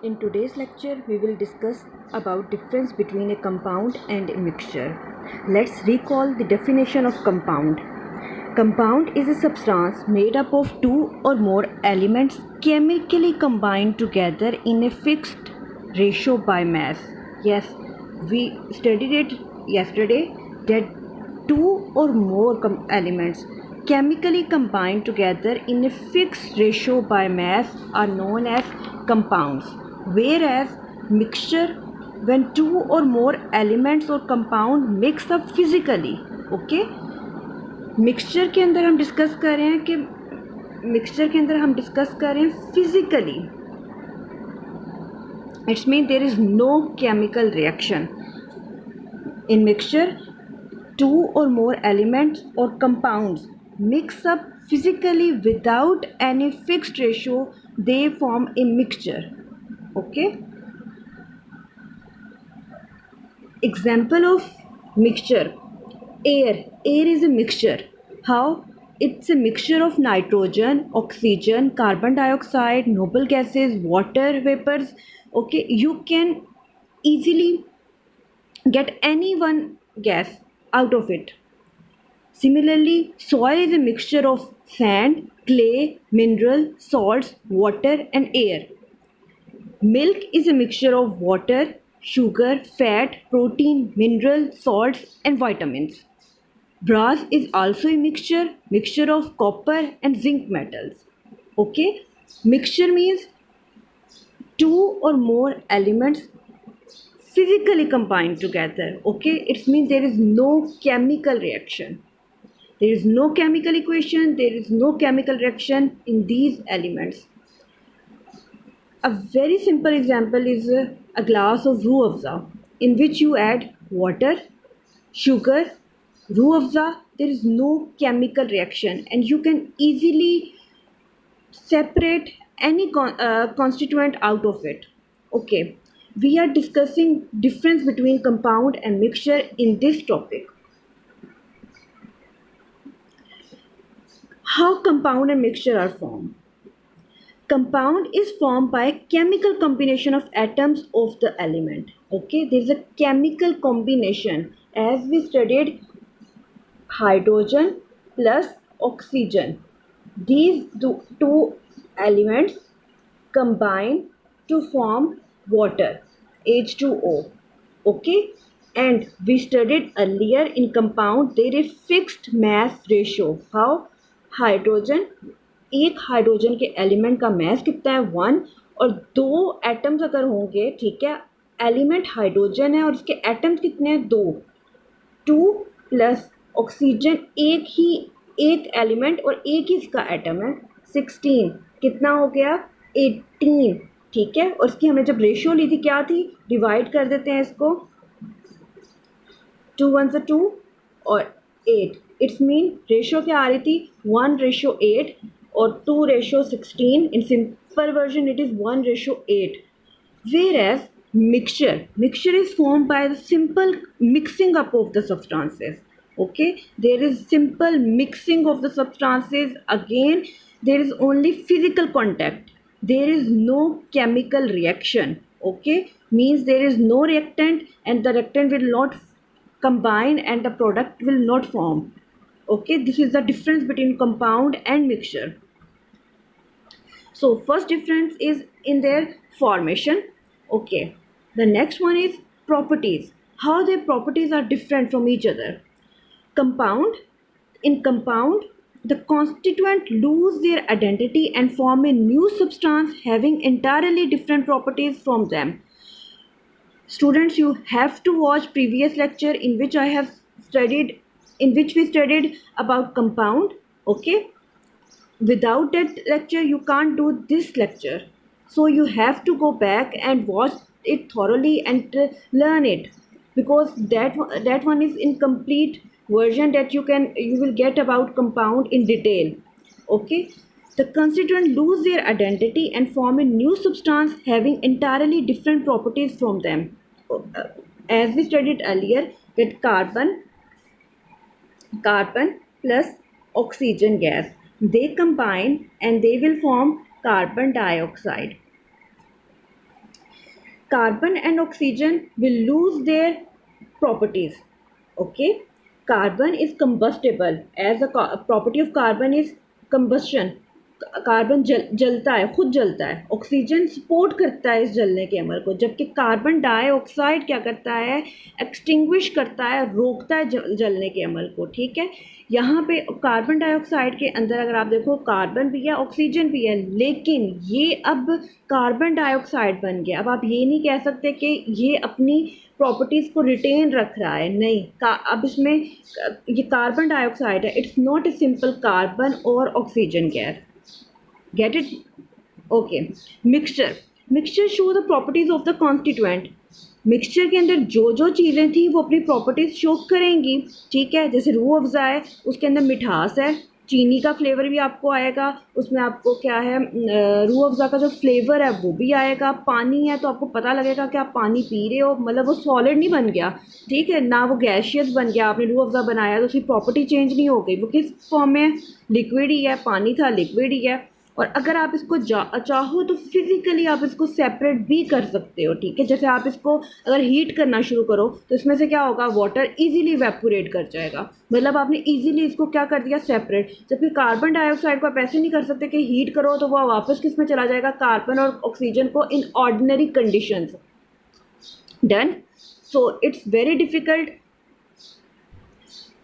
In today's lecture, we will discuss about difference between a compound and a mixture. Let's recall the definition of compound. Compound is a substance made up of two or more elements chemically combined together in a fixed ratio by mass. Yes, we studied it yesterday that two or more elements chemically combined together in a fixed ratio by mass are known as compounds, whereas mixture, when two or more elements or compound mix up physically. Okay, mixture के अंदर हम discuss कर रहे हैं कि mixture के अंदर हम डिस्कस कर रहे हैं physically. It's mean there is no chemical reaction in mixture. Two or more elements or compounds mix up physically without any fixed ratio, they form a mixture. Okay, example of mixture: air is a mixture. How? It's a mixture of nitrogen, oxygen, carbon dioxide, noble gases, water vapors. Okay, you can easily get any one gas out of it. Similarly, soil is a mixture of sand, clay, mineral, salts, water and air. Milk is a mixture of water, sugar, fat, protein, mineral, salts and vitamins. Brass is also a mixture of copper and zinc metals. Okay, mixture means two or more elements physically combined together. Okay, it means there is no chemical reaction. There is no chemical equation, there is no chemical reaction in these elements. A very simple example is a glass of roux afza in which you add water, sugar, roux afza. There is no chemical reaction and you can easily separate any constituent out of it. Okay, we are discussing difference between compound and mixture in this topic. How compound and mixture are formed? Compound is formed by a chemical combination of atoms of the element. Okay, there is a chemical combination as we studied hydrogen plus oxygen. These two elements combine to form water, H2O. Okay, and we studied earlier in compound there is fixed mass ratio. How? Hydrogen, एक hydrogen के element का मास कितना है 1 और दो atoms अगर होंगे, ठीक है, एलिमेंट हाइड्रोजन है और उसके एटम्स कितने हैं 2 प्लस ऑक्सीजन एक एलिमेंट और एक ही इसका एटम है 16, कितना हो गया 18. ठीक है, और इसकी हमने जब रेशियो ली थी क्या थी, डिवाइड कर देते हैं इसको, 2 1 2 और 8. इट्स मीन रेशियो क्या आ रही थी 1:8 और 2:16. In simple version it is 1:8. Whereas mixture is formed by the simple mixing up of the substances. Okay, there is simple mixing of the substances. Again, there is only physical contact, there is no chemical reaction. Okay, means there is no reactant and the reactant will not combine and the product will not form. Okay, this is the difference between compound and mixture. So first difference is in their formation. Okay, the next one is properties, how their properties are different from each other. Compound, in compound the constituent lose their identity and form a new substance having entirely different properties from them. Students, you have to watch previous lecture in which we studied about compound. Okay, without that lecture you can't do this lecture, so you have to go back and watch it thoroughly and learn it, because that one is incomplete version that you will get about compound in detail. Okay, the constituent lose their identity and form a new substance having entirely different properties from them. As we studied earlier, that carbon plus oxygen gas, they combine and they will form carbon dioxide. carbon and oxygen will lose their properties. Okay, carbon is combustible, as a property of carbon is combustion. Carbon जलता है, खुद जलता है, oxygen support करता है इस जलने के अमल को, जबकि कार्बन डाइऑक्साइड क्या करता है, एक्सटिंग्विश करता है, रोकता है जलने के अमल को। ठीक है, यहाँ पे कार्बन डाइऑक्साइड के अंदर अगर आप देखो कार्बन भी है ऑक्सीजन भी है, लेकिन ये अब कार्बन डाइऑक्साइड बन गया। अब आप ये नहीं कह सकते कि ये अपनी प्रॉपर्टीज़ को रिटेन रख रहा है, नहीं अब इसमें ये कार्बन डाइऑक्साइड है, it's not a simple carbon और oxygen gas. Get it? Okay, mixture show the properties of the constituent. Mixture के अंदर जो जो चीज़ें थी वो अपनी प्रॉपर्टीज़ शो करेंगी। ठीक है, जैसे रूह अफ़ज़ा है, उसके अंदर मिठास है, चीनी का फ्लेवर भी आपको आएगा, उसमें आपको क्या है, रूह अफ़ज़ा का जो फ्लेवर है वो भी आएगा। पानी है तो आपको पता लगेगा कि आप पानी पी रहे हो, मतलब वो सॉलिड नहीं बन गया, ठीक है ना, वो गैशियस बन गया। आपने रूह अफ़ज़ा बनाया तो उसकी प्रॉपर्टी चेंज नहीं हो गई, वो किस फॉर्म में, लिक्विड ही है, पानी था लिक्विड ही है। और अगर आप इसको चाहो तो फिज़िकली आप इसको सेपरेट भी कर सकते हो। ठीक है, जैसे आप इसको अगर हीट करना शुरू करो तो इसमें से क्या होगा, वाटर इजीली इवेपोरेट कर जाएगा, मतलब आपने इजीली इसको क्या कर दिया, सेपरेट। जबकि कार्बन डाइऑक्साइड को आप ऐसे नहीं कर सकते कि हीट करो तो वह वापस किस में चला जाएगा, कार्बन और ऑक्सीजन को, in ordinary conditions. Done? So it's very difficult.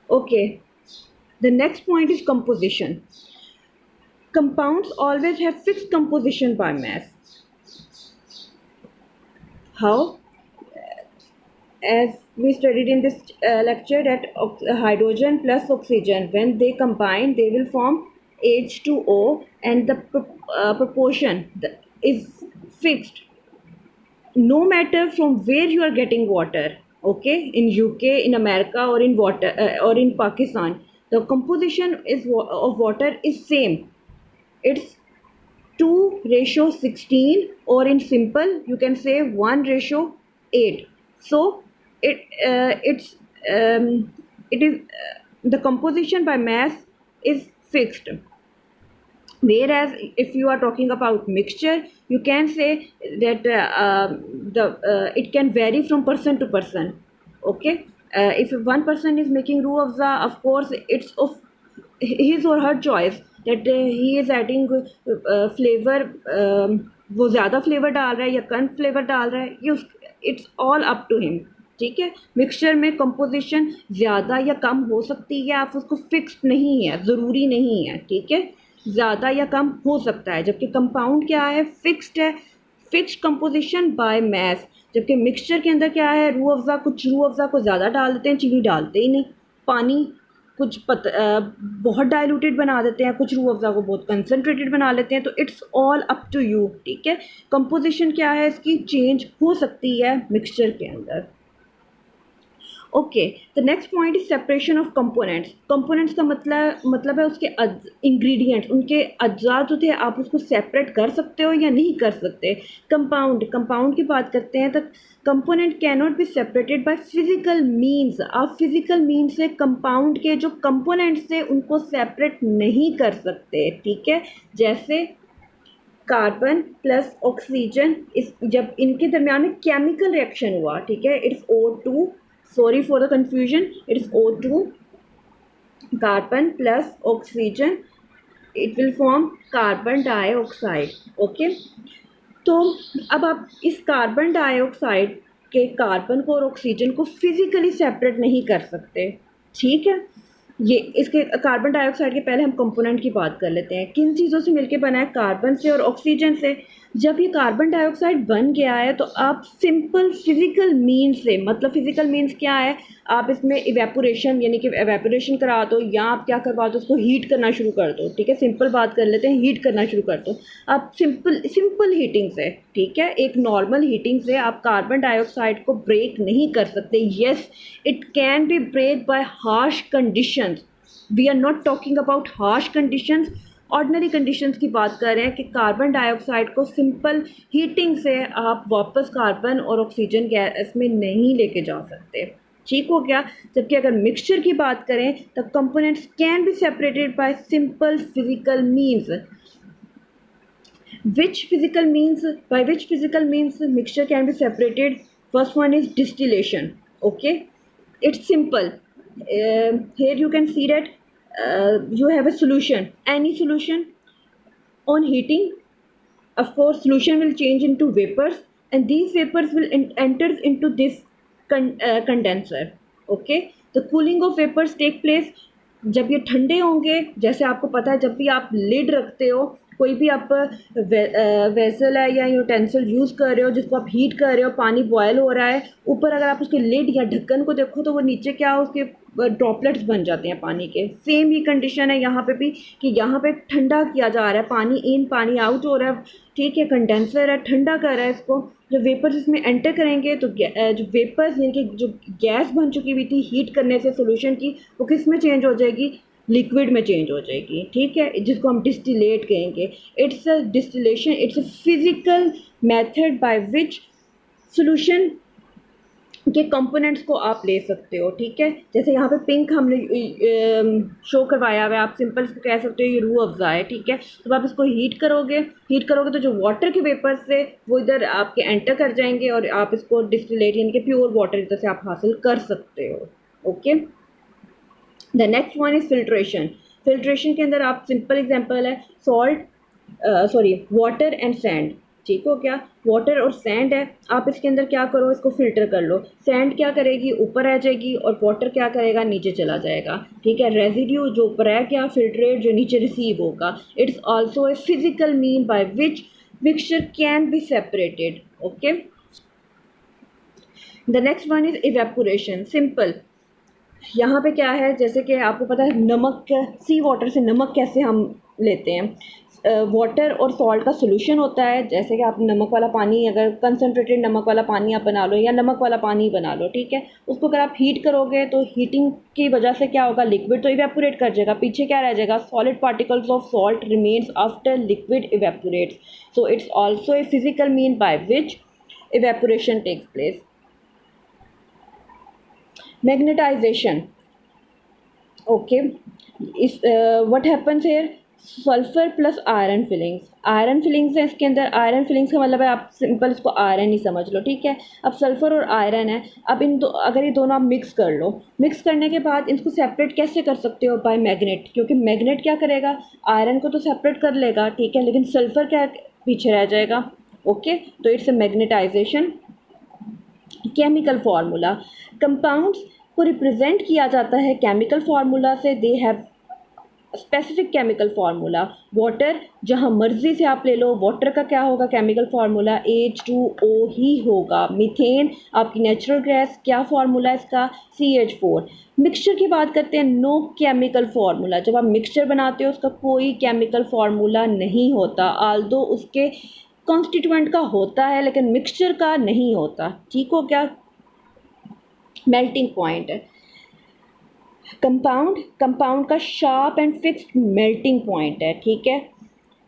Okay, the next point is composition. Compounds always have fixed composition by mass. How? As we studied in this lecture, that hydrogen plus oxygen, when they combine, they will form H2O, and the proportion is fixed. No matter from where you are getting water, okay, in UK, in America, or in water or in Pakistan, the composition of water is same. It's 2:16, or in simple you can say 1:8. So it is the composition by mass is fixed. Whereas if you are talking about mixture, you can say that it can vary from person to person. Okay, if one person is making roux afza, of course it's of his or her choice that he is adding flavor, वो ज़्यादा flavour डाल रहा है या कम flavour डाल रहा है, ये it's all up to him. ठीक है, मिक्सचर में कंपोजिशन ज़्यादा या कम हो सकती है, आप उसको फिक्स्ड नहीं है, ज़रूरी नहीं है। ठीक है, ज़्यादा या कम हो सकता है, जबकि कंपाउंड क्या है, फिक्स्ड है, फिक्स्ड कंपोजिशन बाय मैस। जबकि मिक्सचर के अंदर क्या है, रूह अफ़ज़ा, कुछ रूह अफ़ज़ा को ज़्यादा डाल देते हैं, चीनी डालते ही नहीं, पानी कुछ बहुत डाइल्यूटेड बना देते हैं, कुछ रूह अफ़ज़ा को बहुत कंसनट्रेटेड बना लेते हैं। तो it's all up to you. ठीक है, कंपोजिशन क्या है इसकी, चेंज हो सकती है मिक्सचर के अंदर। Okay, the next point is separation of components. Components का मतलब है उसके इंग्रेडिएंट्स, उनके अज्जा जो थे, आप उसको सेपरेट कर सकते हो या नहीं कर सकते। कंपाउंड की बात करते हैं तो component can not be separated by physical means. आप फिजिकल मीन्स से कंपाउंड के जो कंपोनेंट्स थे उनको सेपरेट नहीं कर सकते। ठीक है, जैसे कार्बन प्लस ऑक्सीजन, इस जब इनके दरमियान में केमिकल रिएक्शन हुआ, ठीक है, it's O2, sorry for the confusion, it's O2, carbon plus oxygen, it will form carbon dioxide. Okay, तो अब आप इस कार्बन डाइऑक्साइड के कार्बन को और ऑक्सीजन को फिजिकली सेपरेट नहीं कर सकते। ठीक है, ये इसके कार्बन डाइऑक्साइड के पहले हम कंपोनेंट की बात कर लेते हैं। किन चीज़ों से मिलके बना है, कार्बन से और ऑक्सीजन से। जब ये कार्बन डाइऑक्साइड बन गया है तो आप सिंपल फिजिकल मीन्स से, मतलब फिजिकल मीन्स क्या है, आप इसमें इवेपोरेशन यानी कि इवेपोरेशन करा दो, या आप क्या करवा दो, उसको हीट करना शुरू कर दो। ठीक है, सिंपल बात कर लेते हैं, हीट करना शुरू कर दो आप, सिंपल हीटिंग से। ठीक है, एक नॉर्मल हीटिंग से आप कार्बन डाइऑक्साइड को ब्रेक नहीं कर सकते। Yes, it can be break by harsh conditions. We are not talking about harsh conditions, ordinary conditions की बात कर रहे हैं कि कार्बन डाइऑक्साइड को सिंपल हीटिंग से आप वापस कार्बन और ऑक्सीजन गैस में नहीं लेके जा सकते। ठीक हो गया। जबकि अगर मिक्सचर की बात करें तो components can be separated by simple physical means. Which physical means, by which physical means mixture can be separated? First one is distillation. Okay, it's simple. Here you can see that you have a solution, any solution. On heating, of course, solution will change into vapors, and these vapors will enter into this condenser. Okay, the cooling of vapours take place जब ये ठंडे होंगे। जैसे आपको पता है, जब भी आप लिड रखते हो, कोई भी आप वेसल है या यूटेंसिल यूज़ कर रहे हो जिसको आप हीट कर रहे हो, पानी बॉयल हो रहा है, ऊपर अगर आप उसके लिड या ढक्कन को देखो तो वो नीचे क्या उसके ड्रॉपलेट्स बन जाते हैं पानी के। सेम ही कंडीशन है यहाँ पे भी, कि यहाँ पे ठंडा किया जा रहा है, पानी इन पानी आउट हो रहा है। ठीक है, कंडेंसर है, ठंडा कर रहा है इसको। जब वेपर्स इसमें एंटर करेंगे तो जो वेपर्स यानी कि जो गैस बन चुकी हुई थी हीट करने से सोल्यूशन की, वो किस में चेंज हो जाएगी? लिक्विड में चेंज हो जाएगी। ठीक है, जिसको हम डिस्टिलेट कहेंगे। It's a distillation, it's a physical method by which solution के कंपोनेंट्स को आप ले सकते हो। ठीक है, जैसे यहाँ पे पिंक हमने शो करवाया हुआ है, आप सिंपल इसको कह सकते हो ये रूह अफ़ज़ा है। ठीक है, तो आप इसको हीट करोगे तो जो वाटर के वेपर्स से वो इधर आपके एंटर कर जाएंगे और आप इसको डिस्टिलेट यानी कि प्योर वाटर इधर से आप हासिल कर सकते हो। Okay, the next one is filtration. Filtration के अंदर आप सिंपल एग्जांपल है वाटर एंड सैंड। ठीक हो गया, वाटर और सैंड है, आप इसके अंदर क्या करो, इसको फिल्टर कर लो। सैंड क्या करेगी, ऊपर आ जाएगी, और वाटर क्या करेगा, नीचे चला जाएगा। ठीक है, रेजिड्यू जो ऊपर है क्या, फिल्ट्रेट जो नीचे रिसीव होगा। It's also a physical mean by which mixture can be separated. Okay, the next one is evaporation. Simple, यहाँ पे क्या है, जैसे कि आपको पता है नमक, सी वाटर से नमक कैसे हम लेते हैं। वाटर और सॉल्ट का सोल्यूशन होता है। जैसे कि आप नमक वाला पानी, अगर कंसनट्रेटेड नमक वाला पानी आप बना लो या नमक वाला पानी बना लो, ठीक है, उसको अगर आप हीट करोगे तो हीटिंग की वजह से क्या होगा, लिक्विड तो इवेपोरेट कर जाएगा, पीछे क्या रह जाएगा, solid particles of salt remains after liquid evaporates. So it's also a physical mean by which evaporation takes place. Magnetisation. Okay, is what happens here, sulphur plus iron filings. Iron filings है इसके अंदर। Iron filings का मतलब है, आप simple इसको iron ही समझ लो। ठीक है, अब सल्फर और आयरन है, अब इन दो, अगर ये दोनों आप मिक्स कर लो, मिक्स करने के बाद इनको सेपरेट कैसे कर सकते हो, बाय मैग्नेट। क्योंकि मैग्नेट क्या करेगा, आयरन को तो सेपरेट कर लेगा, ठीक है, लेकिन सल्फर क्या पीछे रह जाएगा। ओके, तो it's a magnetization. Chemical formula, compounds को रिप्रेजेंट किया जाता है केमिकल फार्मूला से। They have specific chemical formula. Water जहाँ मर्जी से आप ले लो, वाटर का क्या होगा केमिकल फार्मूला, H2O ही होगा। मीथेन आपकी नेचुरल गैस, क्या फार्मूला है इसका, CH4। मिक्सचर की बात करते हैं, नो केमिकल फार्मूला। जब आप मिक्सचर बनाते हो उसका कोई केमिकल फार्मूला नहीं होता, आल्दो उसके कॉन्स्टिट्यूएंट का होता है लेकिन मिक्सचर का नहीं होता। ठीक हो क्या। मेल्टिंग पॉइंट है, कंपाउंड का sharp and fixed melting point है। ठीक है,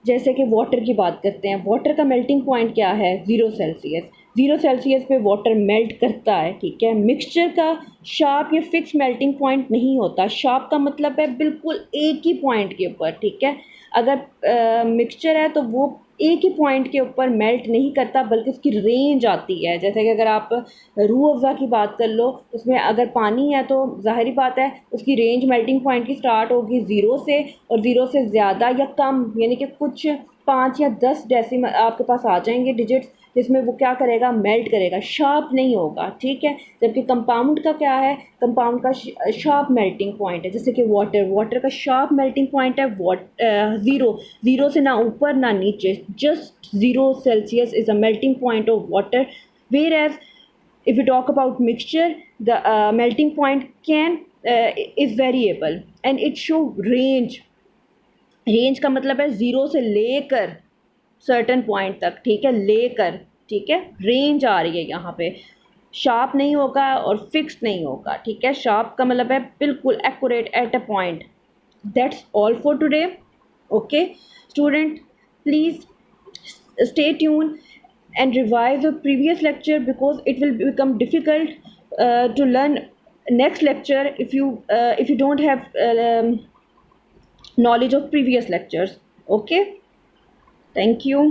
जैसे कि वाटर की बात करते हैं, वाटर का मेल्टिंग पॉइंट क्या है, 0 सेल्सियस। 0 सेल्सियस पे वाटर मेल्ट करता है। ठीक है, मिक्सचर का शार्प या फिक्स मेल्टिंग पॉइंट नहीं होता। शार्प का मतलब है बिल्कुल एक ही पॉइंट के ऊपर। ठीक है, अगर मिक्सचर है तो वो एक ही पॉइंट के ऊपर मेल्ट नहीं करता, बल्कि उसकी रेंज आती है। जैसे कि अगर आप रूह अफ़ज़ा की बात कर लो, उसमें अगर पानी है तो ज़ाहिरी बात है उसकी रेंज मेल्टिंग पॉइंट की स्टार्ट होगी 0 से, और 0 से ज़्यादा या कम यानी कि कुछ 5 या 10 डेसिमल आपके पास आ जाएंगे डिजिट्स, जिसमें वो क्या करेगा, मेल्ट करेगा, शार्प नहीं होगा। ठीक है, जबकि कंपाउंड का क्या है, कंपाउंड का शार्प मेल्टिंग पॉइंट है। जैसे कि वाटर का शार्प मेल्टिंग पॉइंट है 0 से ना ऊपर ना नीचे, just 0 Celsius is a melting point of water. Whereas if we talk about mixture, the melting point can is variable and it show range। Range का मतलब है 0 से लेकर सर्टन पॉइंट तक। ठीक है, लेकर, ठीक है, रेंज आ रही है यहाँ पे, शार्प नहीं होगा और फिक्स नहीं होगा। ठीक है, शार्प का मतलब है बिल्कुल accurate at a point. That's all for today. Okay student, please stay tuned and revise the previous lecture, because it will become difficult to learn next lecture if you don't have knowledge of previous lectures. Okay, thank you.